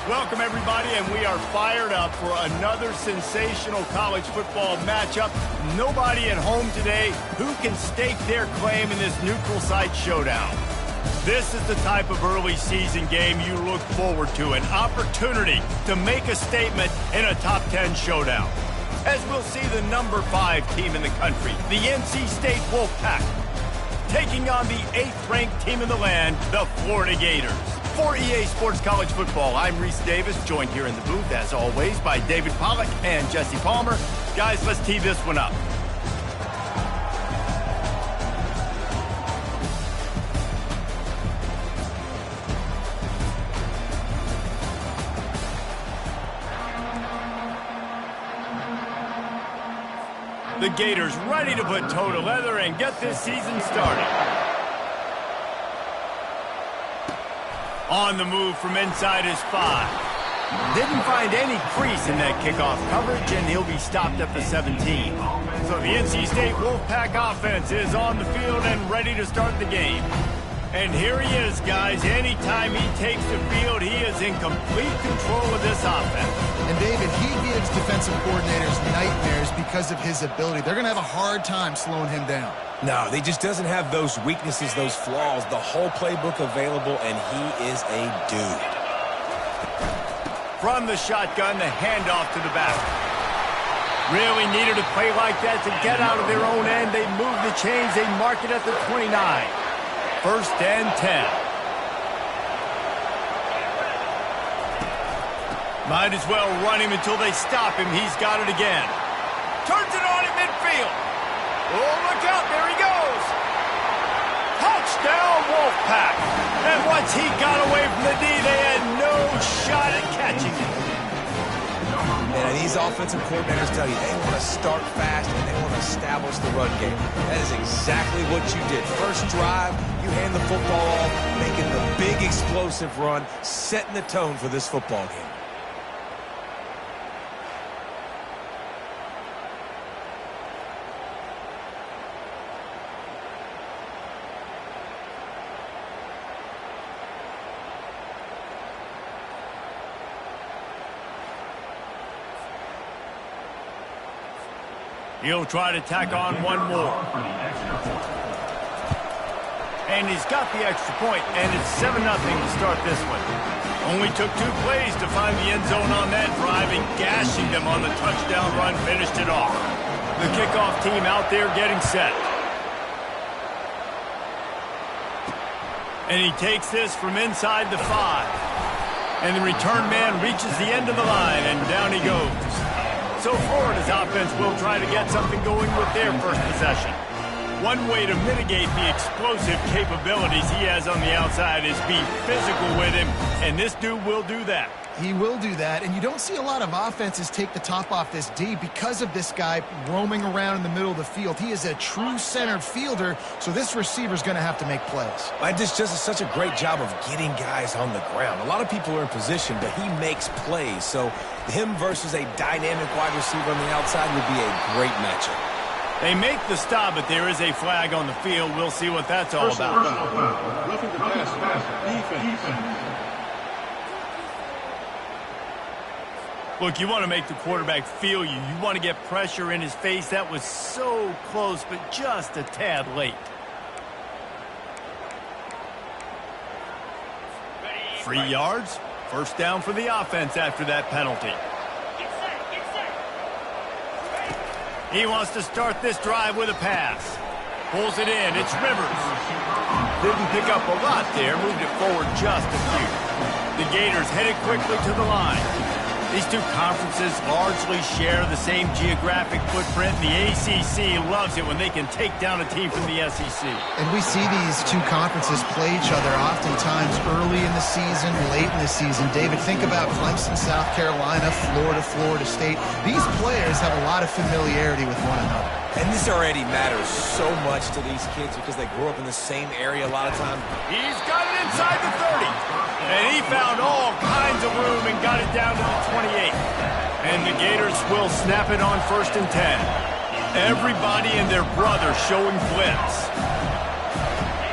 Welcome, everybody, and we are fired up for another sensational college football matchup. Nobody at home today who can stake their claim in this neutral site showdown. This is the type of early season game you look forward to, an opportunity to make a statement in a top 10 showdown. As we'll see the number 5 team in the country, the NC State Wolfpack, taking on the 8th-ranked team in the land, the Florida Gators. For EA Sports College Football, I'm Reese Davis, joined here in the booth, as always, by David Pollack and Jesse Palmer. Guys, let's tee this one up. The Gators ready to put toe to leather and get this season started. On the move from inside his 5. Didn't find any crease in that kickoff coverage, and he'll be stopped at the 17. So the NC State Wolfpack offense is on the field and ready to start the game. And here he is, guys. Anytime he takes the field, he is in complete control of this offense. And David, he gives defensive coordinators nightmares because of his ability. They're going to have a hard time slowing him down. No, he just doesn't have those weaknesses, those flaws, the whole playbook available, and he is a dude. From the shotgun, the handoff to the back. Really needed a play like that to get out of their own end. They move the chains. They mark it at the 29. 1st and 10. Might as well run him until they stop him. He's got it again. Turns it on in midfield. Oh, look out. There he goes. Touchdown, Wolfpack. And once he got away from the D, they had no shot at catching him. And these offensive coordinators tell you they want to start fast and they want to establish the run game. That is exactly what you did. First drive, you hand the football off, making the big explosive run, setting the tone for this football game. He'll try to tack on one more. And he's got the extra point, and it's 7-0 to start this one. Only took 2 plays to find the end zone on that drive, and gashing them on the touchdown run finished it off. The kickoff team out there getting set. And he takes this from inside the 5. And the return man reaches the end of the line, and down he goes. So Florida's offense will try to get something going with their first possession. One way to mitigate the explosive capabilities he has on the outside is be physical with him, and this dude will do that. He will do that, and you don't see a lot of offenses take the top off this D because of this guy roaming around in the middle of the field. He is a true centered fielder, so this receiver's going to have to make plays. This just does such a great job of getting guys on the ground. A lot of people are in position, but he makes plays, so him versus a dynamic wide receiver on the outside would be a great matchup. They make the stop, but there is a flag on the field. We'll see what that's all about. Roughing the pass, defense. Look, you want to make the quarterback feel you. You want to get pressure in his face. That was so close, but just a tad late. 3 yards. 1st down for the offense after that penalty. He wants to start this drive with a pass. Pulls it in. It's Rivers. Didn't pick up a lot there. Moved it forward just a few. The Gators headed quickly to the line. These two conferences largely share the same geographic footprint. The ACC loves it when they can take down a team from the SEC. And we see these two conferences play each other oftentimes early in the season, late in the season. David, think about Clemson, South Carolina, Florida, Florida State. These players have a lot of familiarity with one another. And this already matters so much to these kids because they grew up in the same area a lot of times. He's got it inside the 30. And he found all kinds of room and got it down to the 28. And the Gators will snap it on 1st and 10. Everybody and their brother showing blitz.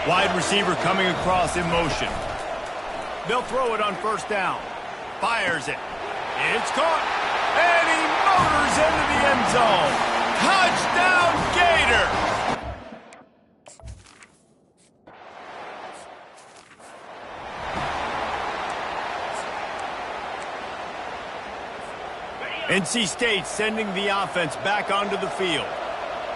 Wide receiver coming across in motion. They'll throw it on 1st down. Fires it. It's caught. And he motors into the end zone. Touchdown, Gator! NC State sending the offense back onto the field.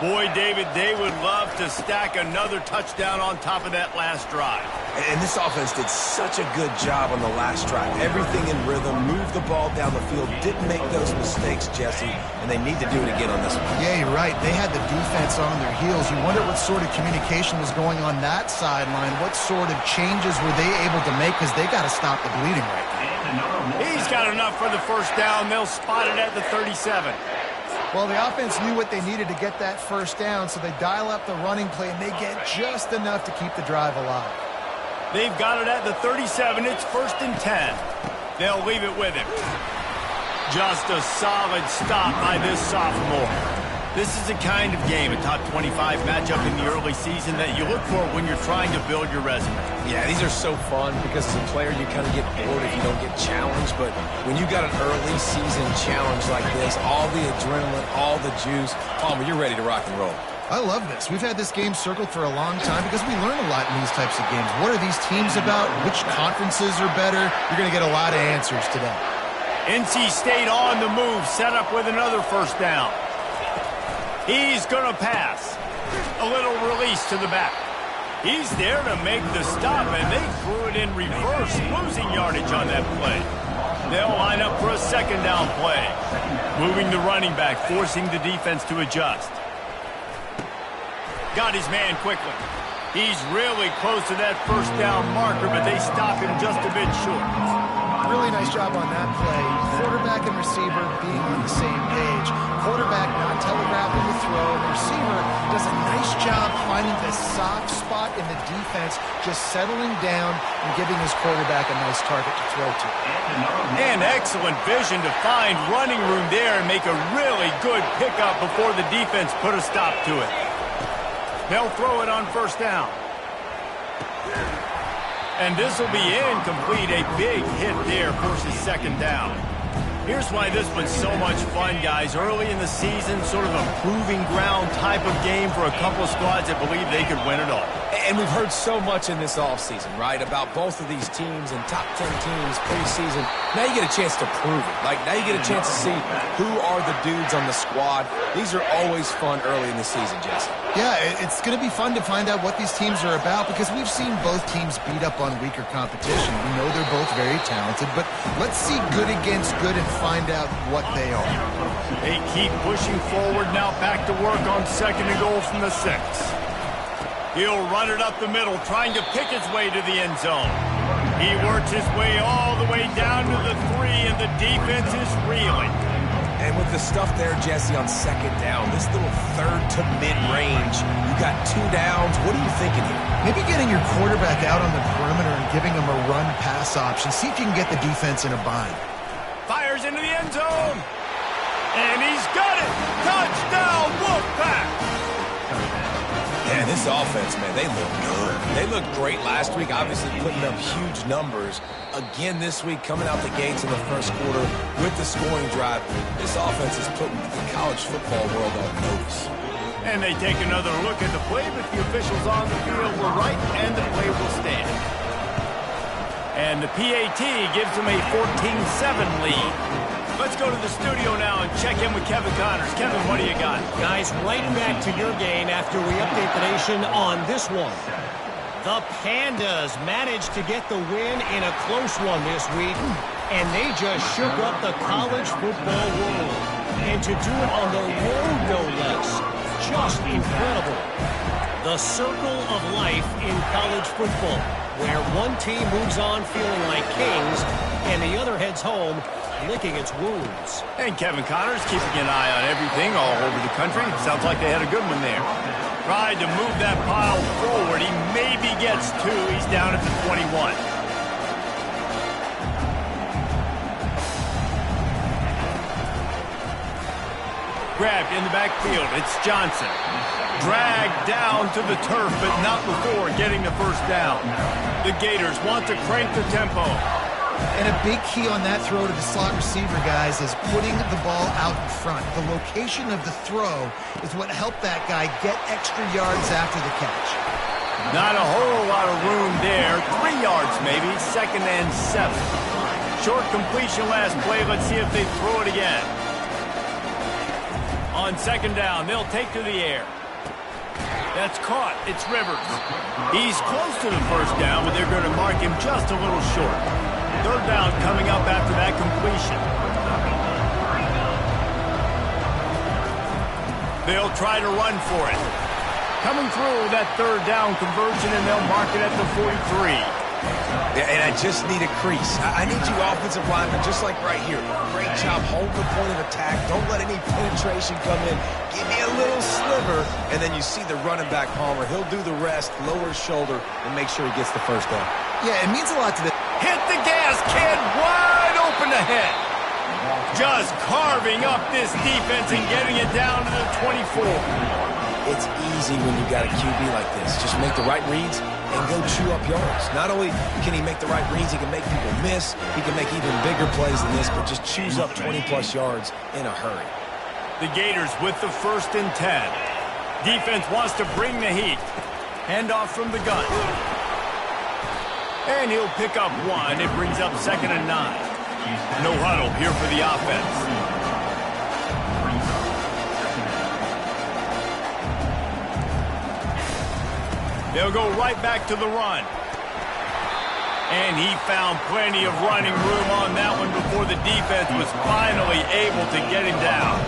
Boy, David, they would love to stack another touchdown on top of that last drive. And this offense did such a good job on the last drive. Everything in rhythm, moved the ball down the field, didn't make those mistakes, Jesse, and they need to do it again on this one. Yeah, you're right. They had the defense on their heels. You wonder what sort of communication was going on that sideline. What sort of changes were they able to make, because they got to stop the bleeding right now. He's got enough for the first down. They'll spot it at the 37. Well, the offense knew what they needed to get that first down, so they dial up the running play, and they get just enough to keep the drive alive. They've got it at the 37. It's 1st and 10. They'll leave it with him. Just a solid stop by this sophomore. This is the kind of game, a top 25 matchup in the early season, that you look for when you're trying to build your resume. Yeah, these are so fun because as a player you kind of get bored if you don't get challenged, but when you got an early season challenge like this, all the adrenaline, all the juice, Palmer, you're ready to rock and roll. I love this. We've had this game circled for a long time because we learn a lot in these types of games. What are these teams about? Which conferences are better? You're going to get a lot of answers today. NC State on the move, set up with another first down. He's going to pass. A little release to the back. He's there to make the stop, and they threw it in reverse, losing yardage on that play. They'll line up for a second down play. Moving the running back, forcing the defense to adjust. Got his man quickly. He's really close to that first down marker, but they stop him just a bit short. Really nice job on that play. Quarterback and receiver being on the same page. Quarterback not telegraphing the throw. The receiver does a nice job finding the soft spot in the defense, just settling down and giving his quarterback a nice target to throw to. And excellent vision to find running room there and make a really good pickup before the defense put a stop to it. They'll throw it on first down. And this will be incomplete. A big hit there, forces second down. Here's why this was so much fun, guys. Early in the season, sort of a proving ground type of game for a couple of squads that believe they could win it all. And we've heard so much in this offseason, right, about both of these teams and top 10 teams preseason. Now you get a chance to prove it. Like, now you get a chance to see who are the dudes on the squad. These are always fun early in the season, Jesse. Yeah, it's going to be fun to find out what these teams are about because we've seen both teams beat up on weaker competition. We know they're both very talented, but let's see good against good and find out what they are. They keep pushing forward now, back to work on second and goal from the 6. He'll run it up the middle, trying to pick his way to the end zone. He works his way all the way down to the 3, and the defense is reeling. And with the stuff there, Jesse, on second down, this little third to mid-range, you got 2 downs. What are you thinking here? Maybe getting your quarterback out on the perimeter and giving him a run-pass option. See if you can get the defense in a bind. Fires into the end zone. And he's got it. Touchdown, Wolfpack. Yeah, this offense, man, they look good. They looked great last week, obviously putting up huge numbers. Again this week, coming out the gates in the first quarter with the scoring drive. This offense is putting the college football world on notice. And they take another look at the play, but the officials on the field were right, and the play will stand. And the PAT gives them a 14-7 lead. Let's go to the studio now and check in with Kevin Connors. Kevin, what do you got? Guys, right back to your game after we update the nation on this one. The Pandas managed to get the win in a close one this week, and they just shook up the college football world. And to do it on the road, no less. Just incredible. The circle of life in college football, where one team moves on feeling like kings, and the other heads home licking its wounds. And Kevin Connors keeping an eye on everything all over the country. Sounds like they had a good one there. Tried to move that pile forward. He maybe gets 2. He's down at the 21. Grabbed in the backfield. It's Johnson. Dragged down to the turf, but not before getting the first down. The Gators want to crank the tempo. And a big key on that throw to the slot receiver, guys, is putting the ball out in front. The location of the throw is what helped that guy get extra yards after the catch. Not a whole lot of room there. 3 yards maybe, 2nd and 7. Short completion last play. Let's see if they throw it again. On 2nd down, they'll take to the air. That's caught. It's Rivers. He's close to the 1st down, but they're going to mark him just a little short. 3rd down coming up after that completion. They'll try to run for it. Coming through that 3rd down conversion, and they'll mark it at the 43. Yeah, and I just need a crease. I need you offensive linemen, just like right here. Great job holding the point of attack. Don't let any penetration come in. Give me a little sliver, and then you see the running back, Palmer. He'll do the rest, lower his shoulder, and make sure he gets the 1st down. Yeah, it means a lot to the... Hit the gas, kid. Wide open ahead. Just carving up this defense and getting it down to the 24. It's easy when you got a QB like this. Just make the right reads and go chew up yards. Not only can he make the right reads, he can make people miss. He can make even bigger plays than this, but just chews up 20-plus yards in a hurry. The Gators with the 1st and 10. Defense wants to bring the heat. Handoff from the gun. And he'll pick up 1. It brings up 2nd and 9. No huddle here for the offense. They'll go right back to the run. And he found plenty of running room on that one before the defense was finally able to get him down.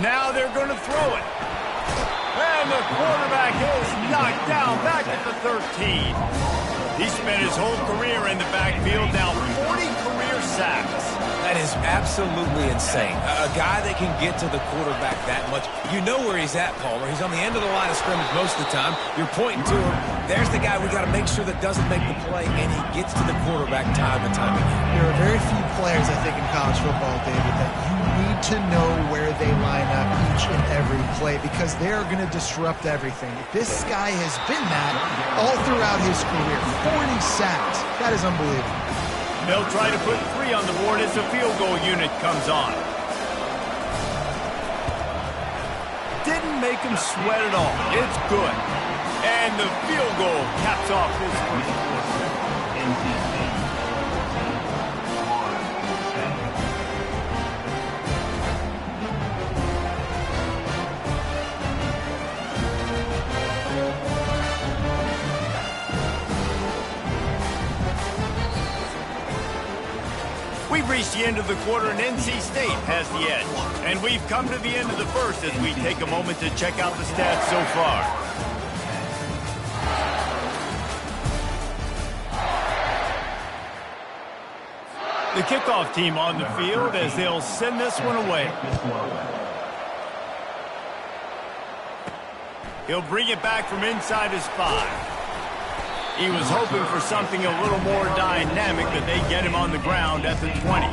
Now they're going to throw it. And the quarterback is knocked down back at the 13. He spent his whole career in the backfield, now 40 career sacks. That is absolutely insane. A guy that can get to the quarterback that much. You know where he's at, Palmer. He's on the end of the line of scrimmage most of the time. You're pointing to him. There's the guy we got to make sure that doesn't make the play, and he gets to the quarterback time and time again. There are very few players, I think, in college football, David, that you need to know where they line up each and every play because they're going to disrupt everything. This guy has been that all throughout his career. 40 sacks. That is unbelievable. They'll try to put 3 on the board as the field goal unit comes on. Didn't make him sweat at all. It's good. And the field goal caps off his first quarter. We've reached the end of the quarter, and NC State has the edge. And we've come to the end of the 1st as we take a moment to check out the stats so far. The kickoff team on the field as they'll send this one away. He'll bring it back from inside his 5. He was hoping for something a little more dynamic, but they get him on the ground at the 20.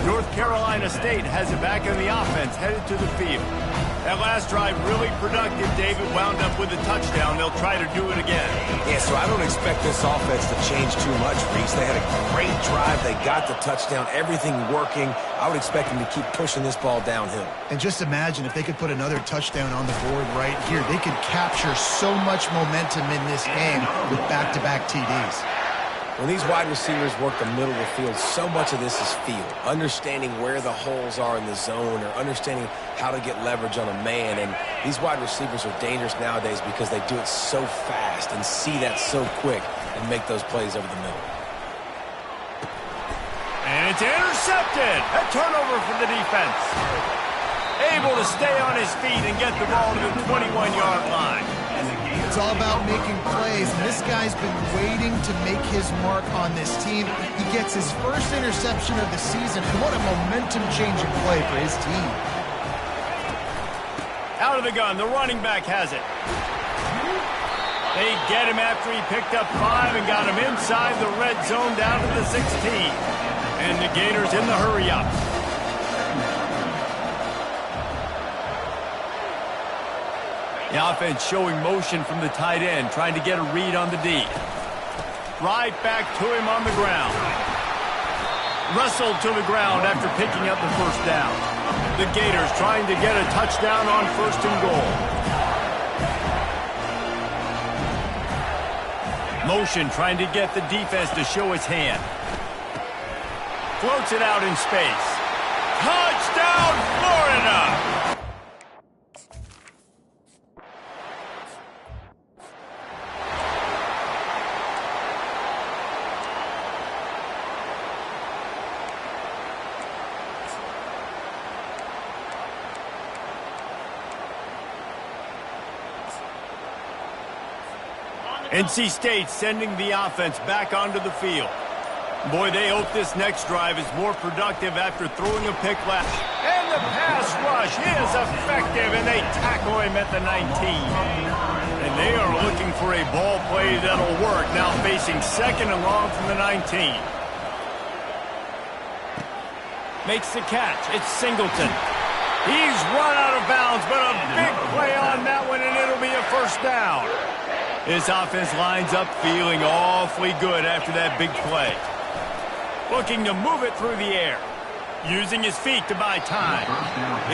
North Carolina State has it back in the offense, headed to the field. That last drive really productive. David wound up with a touchdown. They'll try to do it again. Yeah, so I don't expect this offense to change too much, Reese. They had a great drive. They got the touchdown, everything working. I would expect them to keep pushing this ball downhill. And just imagine if they could put another touchdown on the board right here. They could capture so much momentum in this game with back-to-back TDs. When these wide receivers work the middle of the field, so much of this is feel. Understanding where the holes are in the zone or understanding how to get leverage on a man. And these wide receivers are dangerous nowadays because they do it so fast and see that so quick and make those plays over the middle. And it's intercepted. A turnover for the defense. Able to stay on his feet and get the ball to the 21-yard line. It's all about making plays, and this guy's been waiting to make his mark on this team. He gets his first interception of the season, and what a momentum-changing play for his team. Out of the gun, the running back has it. They get him after he picked up 5 and got him inside the red zone down to the 16. And the Gators in the hurry-up. The offense showing motion from the tight end, trying to get a read on the D. Right back to him on the ground. Wrestled to the ground after picking up the first down. The Gators trying to get a touchdown on 1st and goal. Motion trying to get the defense to show its hand. Floats it out in space. Touchdown, Florida! NC State sending the offense back onto the field. Boy, they hope this next drive is more productive after throwing a pick last. And the pass rush is effective, and they tackle him at the 19. And they are looking for a ball play that'll work, now facing 2nd and long from the 19. Makes the catch. It's Singleton. He's run out of bounds, but a big play on that one, and it'll be a 1st down. This offense lines up feeling awfully good after that big play. Looking to move it through the air. Using his feet to buy time.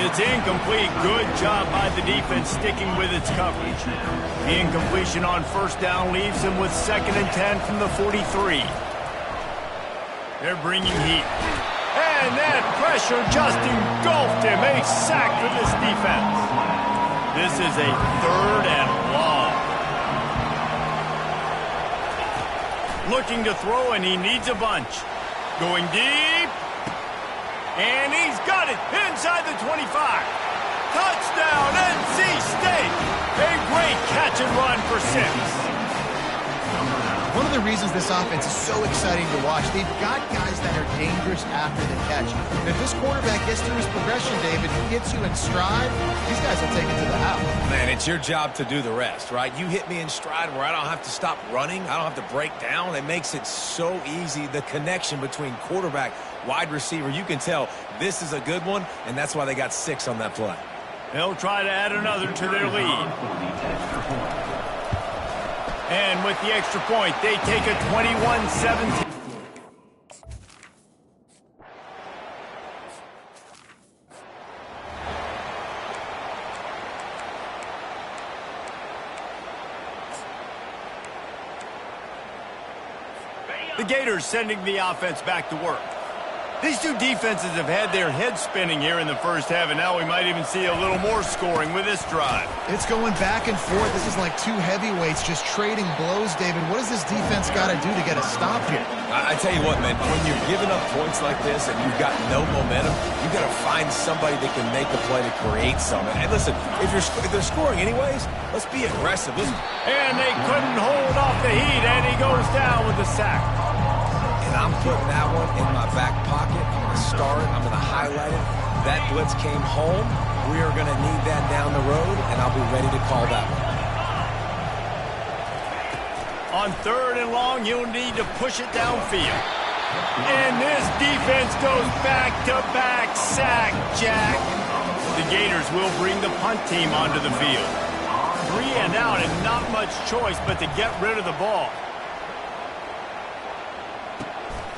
It's incomplete. Good job by the defense sticking with its coverage. The incompletion on 1st down leaves him with 2nd and 10 from the 43. They're bringing heat. And that pressure just engulfed him. A sack for this defense. This is a 3rd and long. Looking to throw, and he needs a bunch. Going deep. And he's got it inside the 25. Touchdown, NC State. A great catch and run for 6. One of the reasons this offense is so exciting to watch, they've got guys that are dangerous after the catch. And if this quarterback gets through his progression, David, he gets you in stride, these guys will take it to the house. Man, it's your job to do the rest, right? You hit me in stride where I don't have to stop running. I don't have to break down. It makes it so easy. The connection between quarterback, wide receiver, you can tell this is a good one, and that's why they got 6 on that play. They'll try to add another to their lead. And with the extra point, they take a 21-17. The Gators sending the offense back to work. These two defenses have had their heads spinning here in the first half, and now we might even see a little more scoring with this drive. It's going back and forth. This is like two heavyweights just trading blows, David. What does this defense got to do to get a stop here? I tell you what, man, when you're giving up points like this and you've got no momentum, you've got to find somebody that can make a play to create something. And listen, if they're scoring anyways, let's be aggressive. And they couldn't hold off the heat, and he goes down with the sack. And I'm putting that one in my back pocket. I'm going to start it. I'm going to highlight it. That blitz came home. We are going to need that down the road, and I'll be ready to call that one. On 3rd and long, you'll need to push it downfield. And this defense goes back-to-back sack, Jack. The Gators will bring the punt team onto the field. 3 and out, and not much choice but to get rid of the ball.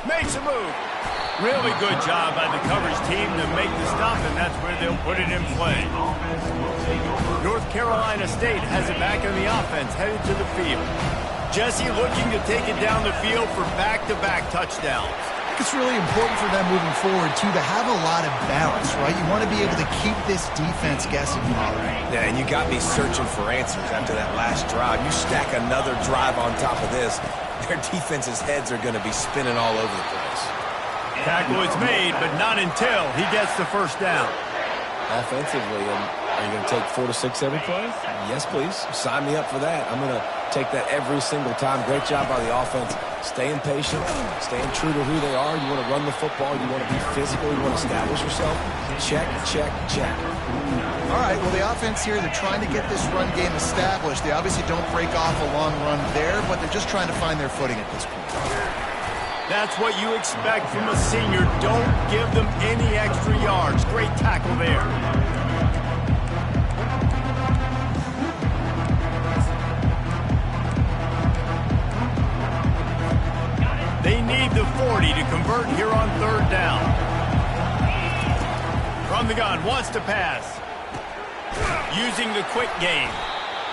Makes a move. Really good job by the coverage team to make the stop, and that's where they'll put it in play. North Carolina State has it back on the offense, headed to the field. Jesse looking to take it down the field for back-to-back touchdowns. I think it's really important for them moving forward, too, to have a lot of balance, right? You want to be able to keep this defense guessing, Father. Yeah, and you got me searching for answers after that last drive. You stack another drive on top of this, their defense's heads are going to be spinning all over the place. Tackle is made, but not until he gets the 1st down. Offensively, are you going to take 4 to 6 every play? Yes, please. Sign me up for that. I'm going to take that every single time. Great job by the offense. Staying patient, staying true to who they are. You want to run the football. You want to be physical. You want to establish yourself. Check, check, check. All right, well, the offense here, they're trying to get this run game established. They obviously don't break off a long run there, but they're just trying to find their footing at this point. That's what you expect from a senior. Don't give them any extra yards. Great tackle there. They need the 40 to convert here on third down. From the gun, wants to pass. Using the quick game.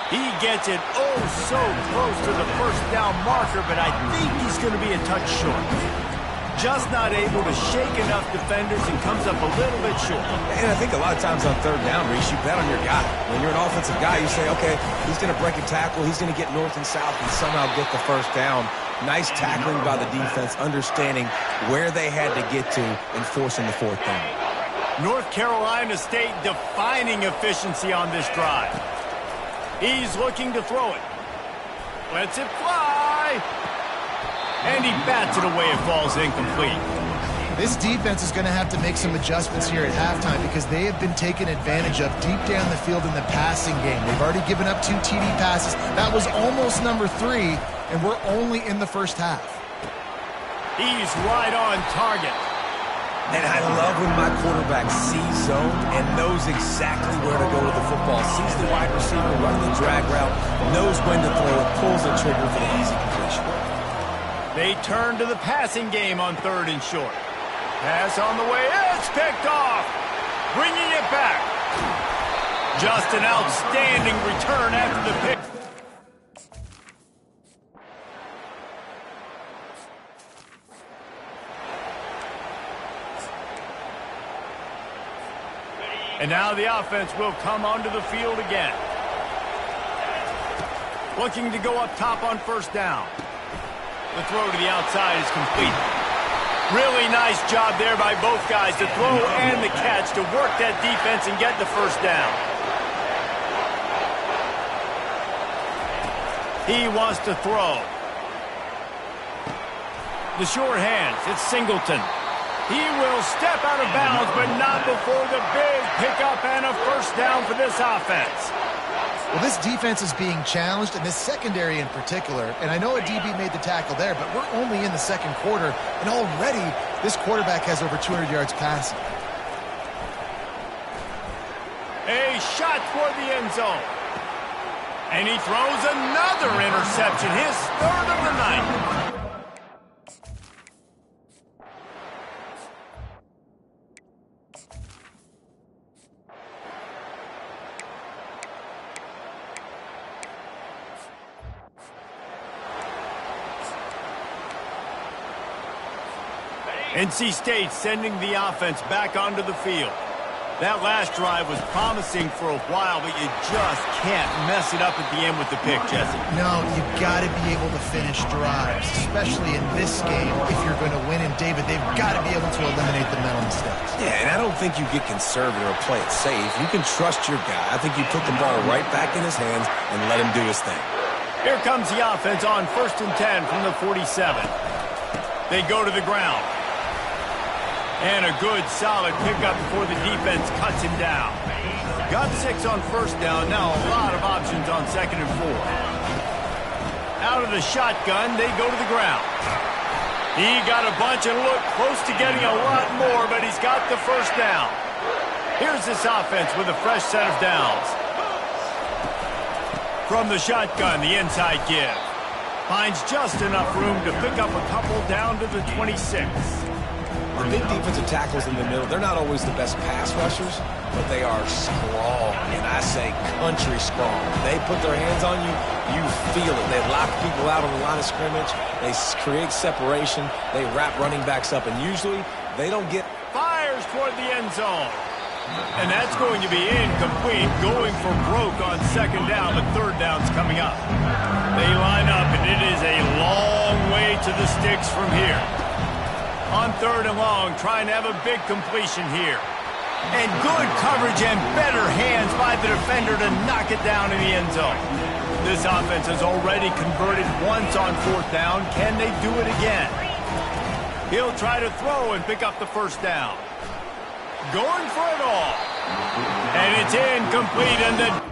He gets it oh so close to the first down marker, but I think he's going to be a touch short. Just not able to shake enough defenders and comes up a little bit short. And I think a lot of times on third down, Reese, you bet on your guy. When you're an offensive guy, you say, okay, he's going to break a tackle, he's going to get north and south and somehow get the first down. Nice tackling by the defense, understanding where they had to get to and forcing the fourth down. North Carolina State defining efficiency on this drive. He's looking to throw it. Lets it fly. And he bats it away. It falls incomplete. This defense is going to have to make some adjustments here at halftime because they have been taken advantage of deep down the field in the passing game. They've already given up 2 TD passes. That was almost number 3, and we're only in the first half. He's right on target. And I love when my quarterback sees zone and knows exactly where to go with the football. Sees the wide receiver running the drag route, knows when to throw it, pulls the trigger for the easy completion. They turn to the passing game on third and short. Pass on the way. It's picked off. Bringing it back. Just an outstanding return after the pick. And now the offense will come onto the field again. Looking to go up top on first down. The throw to the outside is complete. Really nice job there by both guys to throw and the catch to work that defense and get the first down. He wants to throw. The short hands, it's Singleton. He will step out of bounds, but not before the big pickup and a first down for this offense. Well, this defense is being challenged, and this secondary in particular. And I know a DB made the tackle there, but we're only in the second quarter, and already this quarterback has over 200 yards passing. A shot toward the end zone. And he throws another interception, his third of the night. NC State sending the offense back onto the field. That last drive was promising for a while, but you just can't mess it up at the end with the pick, Jesse. No, you've got to be able to finish drives, especially in this game if you're going to win. And, David, they've got to be able to eliminate the mental mistakes. Yeah, and I don't think you get conservative or play it safe. You can trust your guy. I think you put the ball right back in his hands and let him do his thing. Here comes the offense on 1st and 10 from the 47. They go to the ground. And a good, solid pickup before the defense cuts him down. Got 6 on first down. Now a lot of options on 2nd and 4. Out of the shotgun, they go to the ground. He got a bunch and looked close to getting a lot more, but he's got the first down. Here's this offense with a fresh set of downs. From the shotgun, the inside give. Finds just enough room to pick up a couple down to the 26. The big defensive tackles in the middle, they're not always the best pass rushers, but they are strong, and I say country strong. They put their hands on you, you feel it. They lock people out on the line of scrimmage. They create separation. They wrap running backs up, and usually they don't get... Fires toward the end zone. And that's going to be incomplete, going for broke on 2nd down, but 3rd down's coming up. They line up, and it is a long way to the sticks from here. On 3rd and long, trying to have a big completion here. And good coverage and better hands by the defender to knock it down in the end zone. This offense has already converted once on 4th down. Can they do it again? He'll try to throw and pick up the first down. Going for it all. And it's incomplete, and the...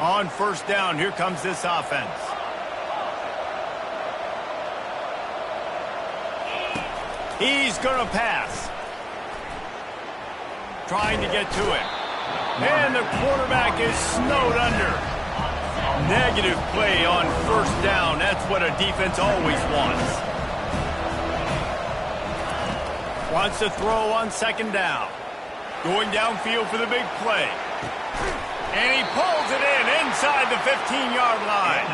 On 1st down, here comes this offense. He's going to pass. Trying to get to it. And the quarterback is snowed under. Negative play on first down. That's what a defense always wants. Wants to throw on second down. Going downfield for the big play. And he pulls it in inside the 15-yard line.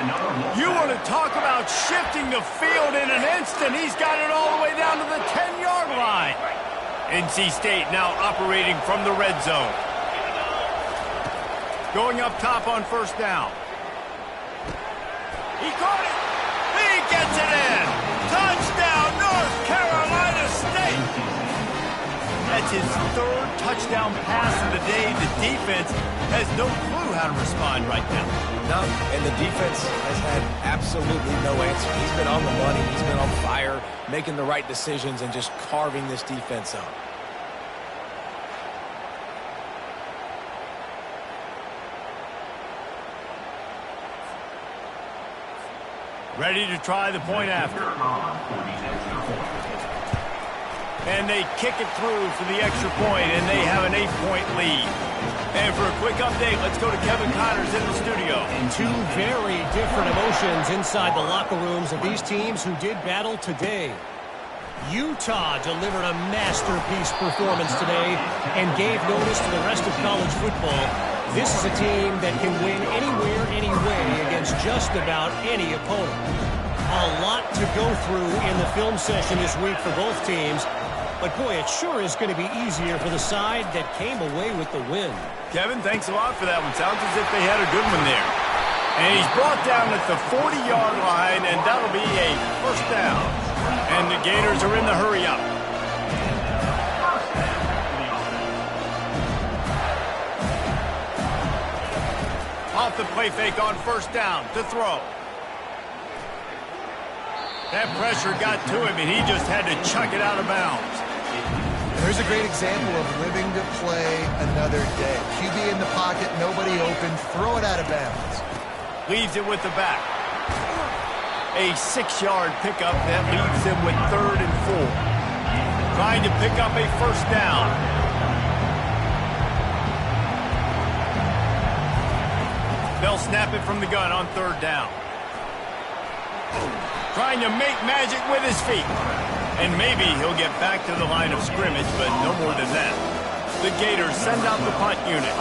You want to talk about shifting the field in an instant. He's got it all the way down to the 10-yard line. NC State now operating from the red zone. Going up top on first down. He caught it. He gets it in. Touchdown, North Carolina State. That's his third touchdown pass of the day. The defense has no clue how to respond right now. No, and the defense has had absolutely no answer. He's been on the money. He's been on fire, making the right decisions and just carving this defense up. Ready to try the point after. And they kick it through for the extra point, and they have an 8-point lead. And for a quick update, let's go to Kevin Connors in the studio. Two very different emotions inside the locker rooms of these teams who did battle today. Utah delivered a masterpiece performance today and gave notice to the rest of college football. This is a team that can win anywhere, any way against just about any opponent. A lot to go through in the film session this week for both teams. But, boy, it sure is going to be easier for the side that came away with the win. Kevin, thanks a lot for that one. Sounds as if they had a good one there. And he's brought down at the 40-yard line, and that'll be a first down. And the Gators are in the hurry-up. Off the play fake on first down to throw. That pressure got to him, and he just had to chuck it out of bounds. There's a great example of living to play another day. QB in the pocket, nobody open, throw it out of bounds. Leaves it with the back. A 6-yard pickup that leaves him with 3rd and 4. Trying to pick up a first down. They'll snap it from the gun on 3rd down. Trying to make magic with his feet. And maybe he'll get back to the line of scrimmage, but no more than that. The Gators send out the punt unit.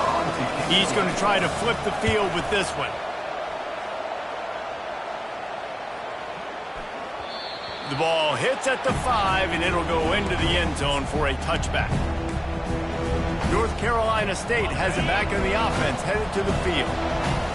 He's going to try to flip the field with this one. The ball hits at the 5, and it'll go into the end zone for a touchback. North Carolina State has it back in the offense, headed to the field.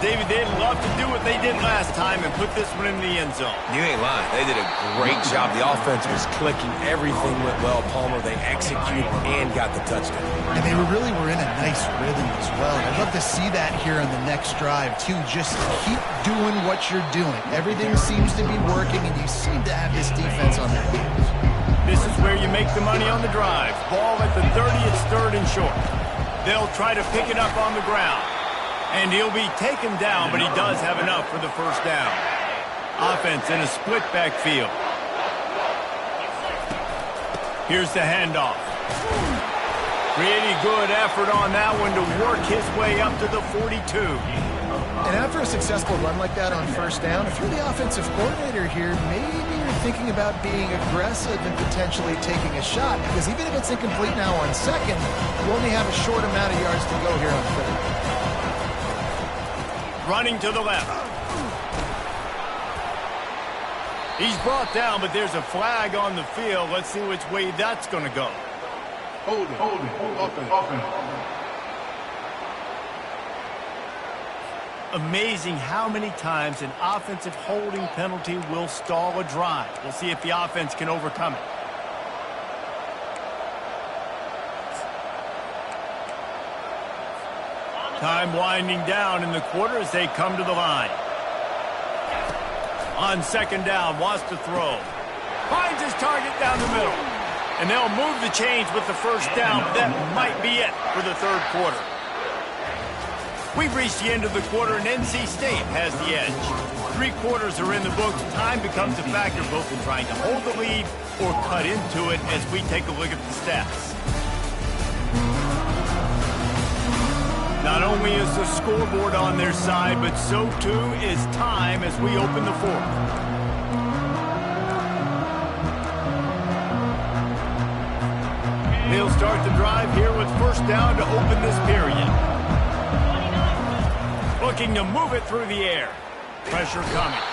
David, they'd love to do what they did last time and put this one in the end zone. You ain't lying. They did a great job. The offense was clicking. Everything went well, Palmer. They executed and got the touchdown. And they really were in a nice rhythm as well. I'd love to see that here on the next drive, too. Just keep doing what you're doing. Everything seems to be working, and you seem to have this defense on their heels. This is where you make the money on the drive. Ball at the 30, it's 3rd and short. They'll try to pick it up on the ground. And he'll be taken down, but he does have enough for the first down. Offense in a split backfield. Here's the handoff. Pretty good effort on that one to work his way up to the 42. And after a successful run like that on first down, if you're the offensive coordinator here, maybe you're thinking about being aggressive and potentially taking a shot, because even if it's incomplete now on second, you only have a short amount of yards to go here on third. Running to the left. He's brought down, but there's a flag on the field. Let's see which way that's going to go. Hold it. Offense. Amazing how many times an offensive holding penalty will stall a drive. We'll see if the offense can overcome it. Time winding down in the quarter as they come to the line. On second down, wants to throw. Finds his target down the middle. And they'll move the chains with the first down. That might be it for the third quarter. We've reached the end of the quarter, and NC State has the edge. 3 quarters are in the books. Time becomes a factor both in trying to hold the lead or cut into it as we take a look at the stats. Not only is the scoreboard on their side, but so too is time as we open the fourth. They'll start the drive here with first down to open this period. Looking to move it through the air. Pressure coming.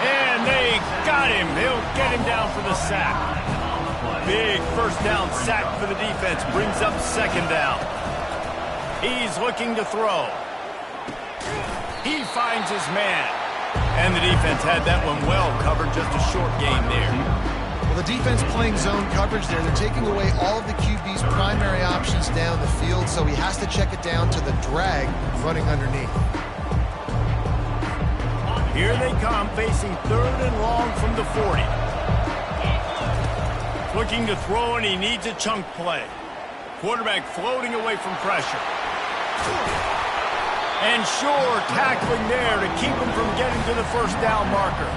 And they got him. They'll get him down for the sack. Big first down sack for the defense. Brings up second down. He's looking to throw. He finds his man. And the defense had that one well covered. Just a short gain there. Well, the defense playing zone coverage there. They're taking away all of the QB's primary options down the field, so he has to check it down to the drag running underneath. Here they come, facing third and long from the 40. Looking to throw, and he needs a chunk play. Quarterback floating away from pressure. And sure, tackling there to keep him from getting to the first down marker.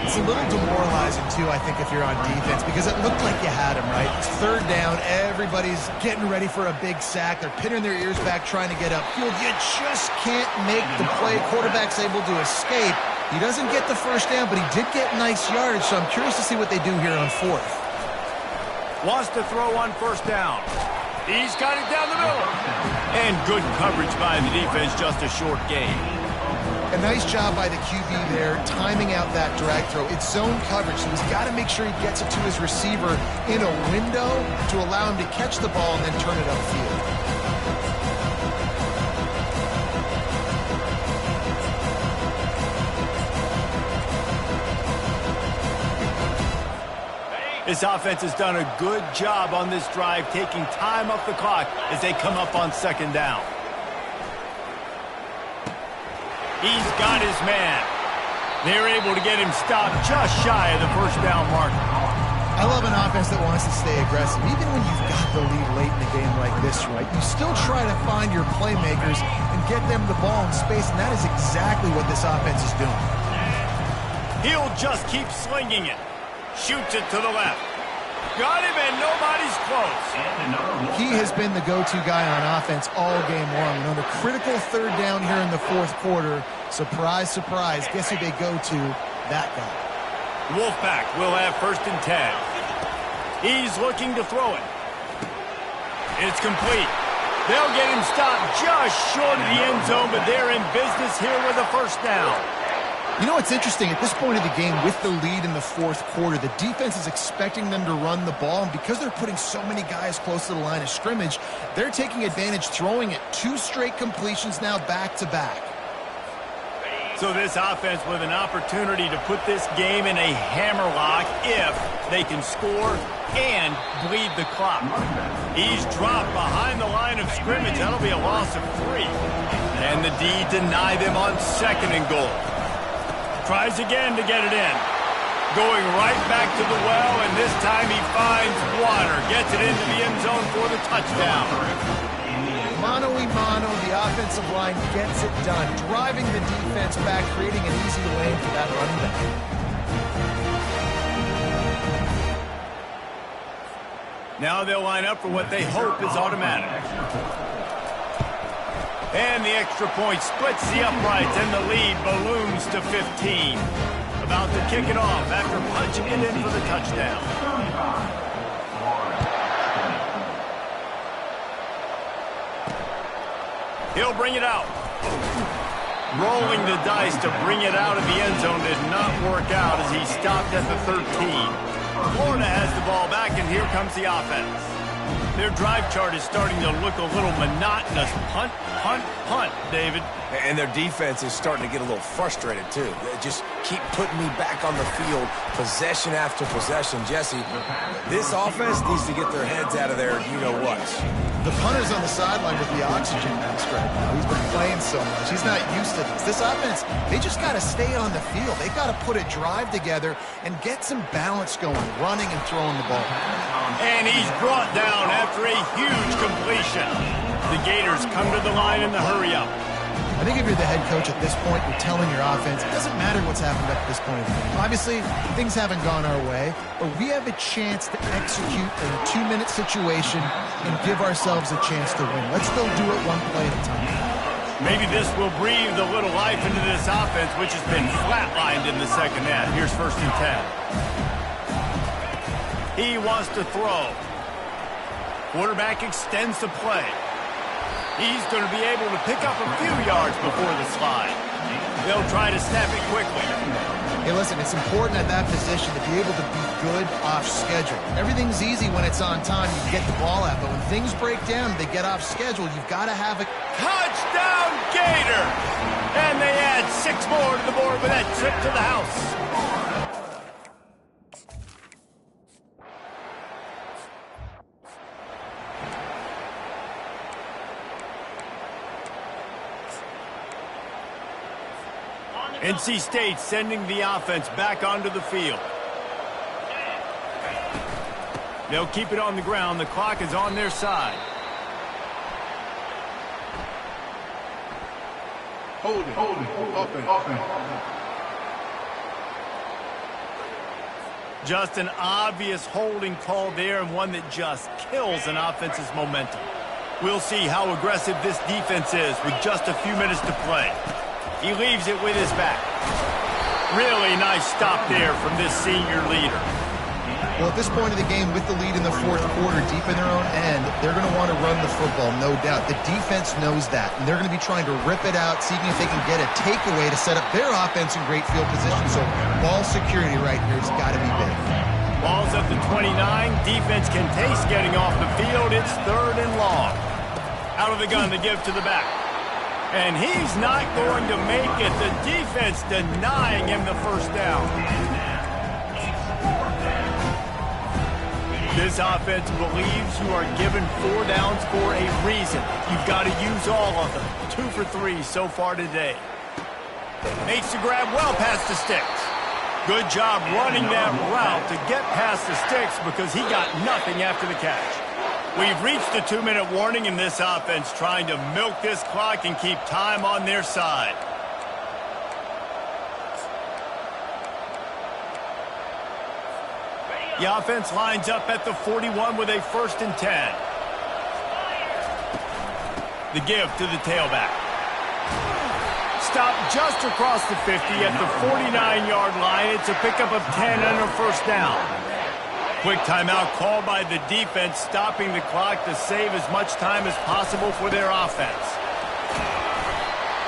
It's a little demoralizing, too, I think, if you're on defense, because it looked like you had him, right? It's third down. Everybody's getting ready for a big sack. They're pinning their ears back, trying to get upfield. You just can't make the play. Quarterback's able to escape. He doesn't get the first down, but he did get nice yardage, so I'm curious to see what they do here on fourth. Wants to throw on first down. He's got it down the middle. And good coverage by the defense, just a short gain. A nice job by the QB there, timing out that drag throw. It's zone coverage, so he's got to make sure he gets it to his receiver in a window to allow him to catch the ball and then turn it upfield. This offense has done a good job on this drive, taking time off the clock as they come up on second down. He's got his man. They're able to get him stopped just shy of the first down mark. I love an offense that wants to stay aggressive. Even when you've got the lead late in a game like this, right, you still try to find your playmakers and get them the ball in space, and that is exactly what this offense is doing. He'll just keep slinging it. Shoots it to the left. Got him, and nobody's close. He has been the go-to guy on offense all game long. You know, the critical third down here in the fourth quarter. Surprise, surprise. Guess who they go to? That guy. Wolfpack will have first and 10. He's looking to throw it. It's complete. They'll get him stopped just short of the end zone, but they're in business here with a first down. You know what's interesting? At this point of the game, with the lead in the fourth quarter, the defense is expecting them to run the ball, and because they're putting so many guys close to the line of scrimmage, they're taking advantage, throwing it 2 straight completions now back-to-back. So this offense with an opportunity to put this game in a hammerlock if they can score and bleed the clock. He's dropped behind the line of scrimmage. That'll be a loss of 3. And the D deny them on second and goal. Tries again to get it in. Going right back to the well, and this time he finds water. Gets it into the end zone for the touchdown. Mano-y-mano, the offensive line gets it done. Driving the defense back, creating an easy lane for that running back. Now they'll line up for what they hope is automatic. And the extra point splits the uprights, and the lead balloons to 15. About to kick it off after punching it in for the touchdown. He'll bring it out. Rolling the dice to bring it out of the end zone did not work out as he stopped at the 13. Florida has the ball back, and here comes the offense. Their drive chart is starting to look a little monotonous. Punt, punt, punt, David. And their defense is starting to get a little frustrated, too. They just keep putting me back on the field, possession after possession. Jesse, this offense needs to get their heads out of there, you-know-what. The punter's on the sideline with the oxygen mask right now. He's been playing so much. He's not used to this. This offense, they just got to stay on the field. They've got to put a drive together and get some balance going, running and throwing the ball. And he's brought down after a huge completion. The Gators come to the line in the hurry-up. I think if you're the head coach at this point, you're telling your offense, it doesn't matter what's happened up to this point in the game. Obviously, things haven't gone our way, but we have a chance to execute in a 2-minute situation and give ourselves a chance to win. Let's go do it one play at a time. Maybe this will breathe a little life into this offense, which has been flatlined in the second half. Here's 1st and 10. He wants to throw. Quarterback extends the play. He's going to be able to pick up a few yards before the slide. They'll try to snap it quickly. Hey, listen, it's important at that position to be able to be good off schedule. Everything's easy when it's on time. You get the ball out. But when things break down, they get off schedule, you've got to have a touchdown Gator! And they add 6 more to the board with that trip to the house. NC State sending the offense back onto the field. They'll keep it on the ground. The clock is on their side. Holding, offense. Just an obvious holding call there, and one that just kills an offense's momentum. We'll see how aggressive this defense is with just a few minutes to play. He leaves it with his back. Really nice stop there from this senior leader. Well, at this point of the game, with the lead in the 4th quarter, deep in their own end, they're going to want to run the football, no doubt. The defense knows that, and they're going to be trying to rip it out, seeing if they can get a takeaway to set up their offense in great field position. So ball security right here has got to be big. Ball's up to 29. Defense can taste getting off the field. It's 3rd and long. Out of the gun to give to the back. And he's not going to make it. The defense denying him the first down. This offense believes you are given 4 downs for a reason. You've got to use all of them. 2 for 3 so far today. Makes the grab well past the sticks. Good job running that route to get past the sticks because he got nothing after the catch. We've reached the 2-minute warning in this offense, trying to milk this clock and keep time on their side. The offense lines up at the 41 with a 1st and 10. The give to the tailback. Stop just across the 50 at the 49-yard line. It's a pickup of 10 and a 1st down. Quick timeout called by the defense, stopping the clock to save as much time as possible for their offense.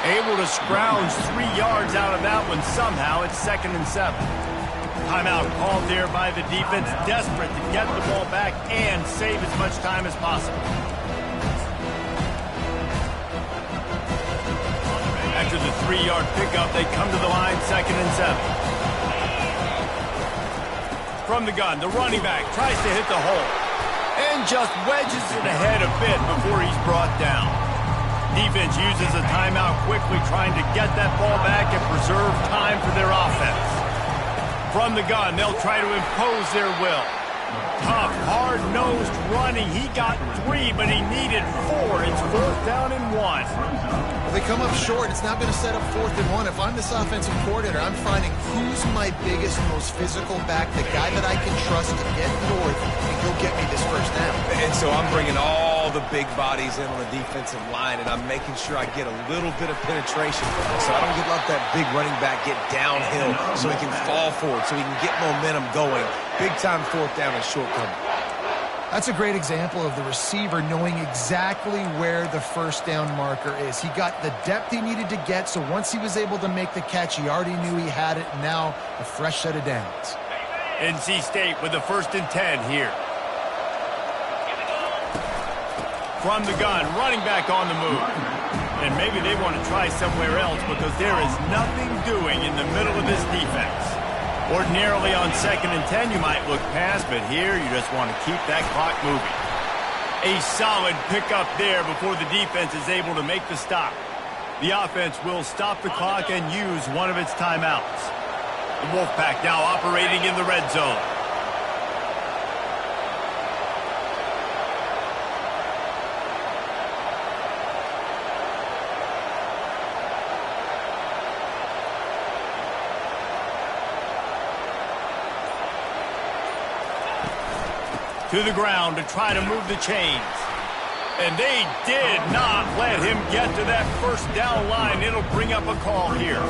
Able to scrounge 3 yards out of that one somehow. It's 2nd and 7. Timeout called there by the defense, desperate to get the ball back and save as much time as possible. After the 3-yard pickup, they come to the line, 2nd and 7. From the gun, the running back tries to hit the hole and just wedges it ahead a bit before he's brought down. Defense uses a timeout quickly, trying to get that ball back and preserve time for their offense. From the gun, they'll try to impose their will. Tough, hard-nosed running. He got 3, but he needed 4. It's 4th down and 1. They come up short. It's not going to set up 4th and 1. If I'm this offensive coordinator, I'm finding who's my biggest, most physical back, the guy that I can trust to get north and go get me this 1st down. And so I'm bringing all the big bodies in on the defensive line, and I'm making sure I get a little bit of penetration so I don't let that big running back get downhill so he can fall forward, so he can get momentum going. Big-time 4th down and shortcoming. That's a great example of the receiver knowing exactly where the 1st down marker is. He got the depth he needed to get, so once he was able to make the catch, he already knew he had it. Now, a fresh set of downs. NC State with the 1st and 10 here. From the gun, running back on the move. And maybe they want to try somewhere else because there is nothing doing in the middle of this defense. Ordinarily on 2nd and 10, you might look past, but here you just want to keep that clock moving. A solid pickup there before the defense is able to make the stop. The offense will stop the clock and use one of its timeouts. The Wolfpack now operating in the red zone. To the ground to try to move the chains. And they did not let him get to that first down line. It'll bring up a call here.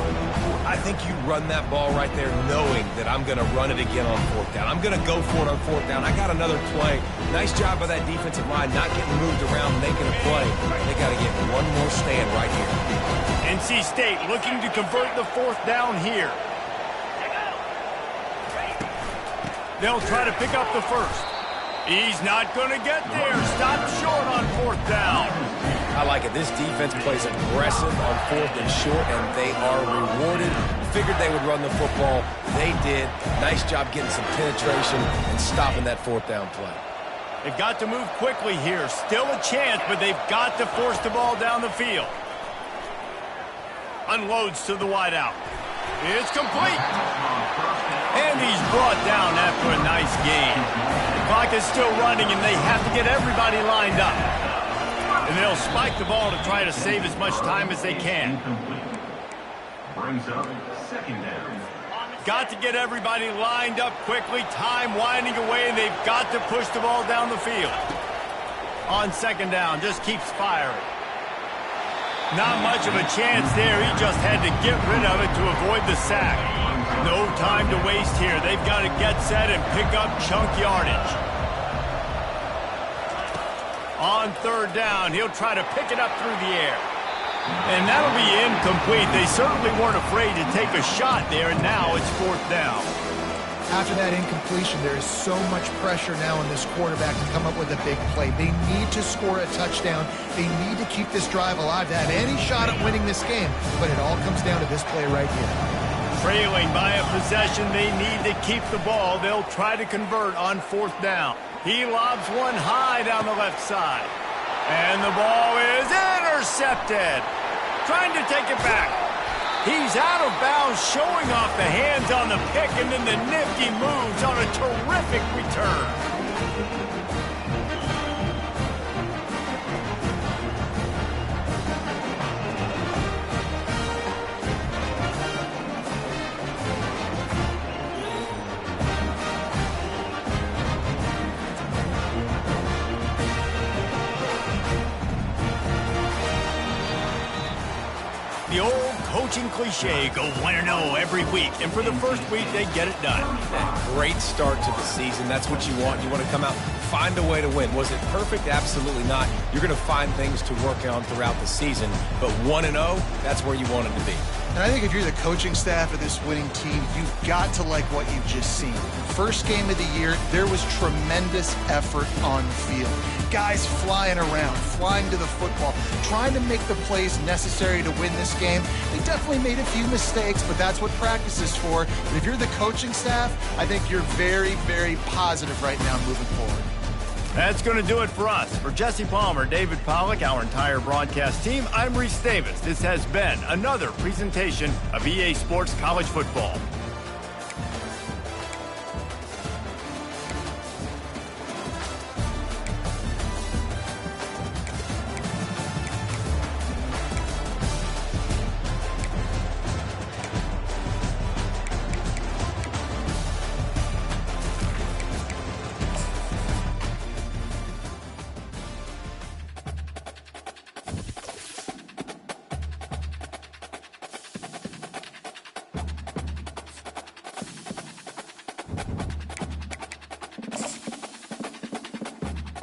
I think you run that ball right there knowing that I'm going to run it again on fourth down. I'm going to go for it on fourth down. I got another play. Nice job by that defensive line not getting moved around, making a play. They got to get one more stand right here. NC State looking to convert the fourth down here. They'll try to pick up the first. He's not going to get there. Stop short on fourth down. I like it. This defense plays aggressive on fourth and short, and they are rewarded. Figured they would run the football. They did. Nice job getting some penetration and stopping that fourth down play. They've got to move quickly here. Still a chance, but they've got to force the ball down the field. Unloads to the wideout. It's complete. And he's brought down after a nice gain. The clock is still running, and they have to get everybody lined up. And they'll spike the ball to try to save as much time as they can. Brings up second down. Got to get everybody lined up quickly. Time winding away, and they've got to push the ball down the field. On second down, just keeps firing. Not much of a chance there. He just had to get rid of it to avoid the sack. No time to waste here. They've got to get set and pick up chunk yardage. On third down, he'll try to pick it up through the air. And that'll be incomplete. They certainly weren't afraid to take a shot there, and now it's fourth down. After that incompletion, there is so much pressure now on this quarterback to come up with a big play. They need to score a touchdown. They need to keep this drive alive to have any shot at winning this game. But it all comes down to this play right here. Trailing by a possession, they need to keep the ball. They'll try to convert on fourth down. He lobs one high down the left side. And the ball is intercepted. Trying to take it back. He's out of bounds, showing off the hands on the pick, and then the nifty moves on a terrific return. The old coaching cliche, go 1-0 every week. And for the first week, they get it done. Great start to the season. That's what you want. You want to come out, find a way to win. Was it perfect? Absolutely not. You're going to find things to work on throughout the season. But 1-0, that's where you want it to be. And I think if you're the coaching staff of this winning team, you've got to like what you've just seen. First game of the year, there was tremendous effort on the field. Guys flying around, flying to the football, trying to make the plays necessary to win this game. They definitely made a few mistakes, but that's what practice is for. But if you're the coaching staff, I think you're very, very positive right now moving forward. That's going to do it for us. For Jesse Palmer, David Pollack, our entire broadcast team, I'm Reese Davis. This has been another presentation of EA Sports College Football.